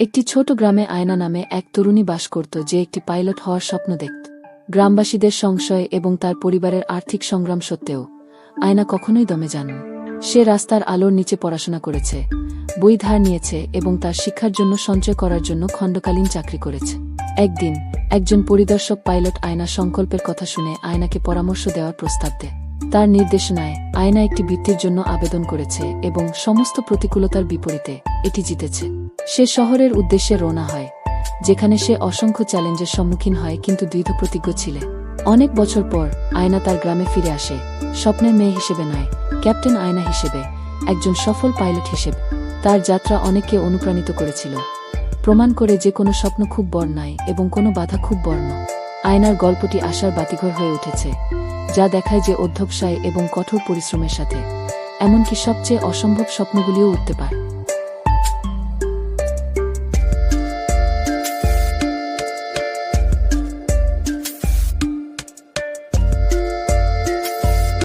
একটি ছোট গ্রামে আয়না নামে এক তরুণী বাস করত, যে একটি পাইলট হওয়ার স্বপ্ন দেখত। গ্রামবাসীদের সংশয় এবং তার পরিবারের আর্থিক সংগ্রাম সত্ত্বেও আয়না কখনোই দমে যাননি। সে রাস্তার আলোর নিচে পড়াশোনা করেছে, বই ধার নিয়েছে এবং তার শিক্ষার জন্য সঞ্চয় করার জন্য খণ্ডকালীন চাকরি করেছে। একদিন একজন পরিদর্শক পাইলট আয়নার সংকল্পের কথা শুনে আয়নাকে পরামর্শ দেওয়ার প্রস্তাব দেয়। তার নির্দেশনায় আয়না একটি বৃত্তির জন্য আবেদন করেছে এবং সমস্ত প্রতিকূলতার বিপরীতে এটি জিতেছে। সে শহরের উদ্দেশ্যে রওনা হয়, যেখানে সে অসংখ্য চ্যালেঞ্জের সম্মুখীন হয়, কিন্তু দৃঢ়প্রতিজ্ঞ ছিল। অনেক বছর পর আয়না তার গ্রামে ফিরে আসে, স্বপ্নের মেয়ে হিসেবে নয়, ক্যাপ্টেন আয়না হিসেবে, একজন সফল পাইলট হিসেবে। তার যাত্রা অনেককে অনুপ্রাণিত করেছিল, প্রমাণ করে যে কোনো স্বপ্ন খুব বড় নয় এবং কোনো বাধা খুব বড় নয়। আয়নার গল্পটি আশার বাতিঘর হয়ে উঠেছে, যা দেখায় যে অধ্যবসায় এবং কঠোর পরিশ্রমের সাথে এমনকি সবচেয়ে অসম্ভব স্বপ্নগুলিও উঠতে পারে।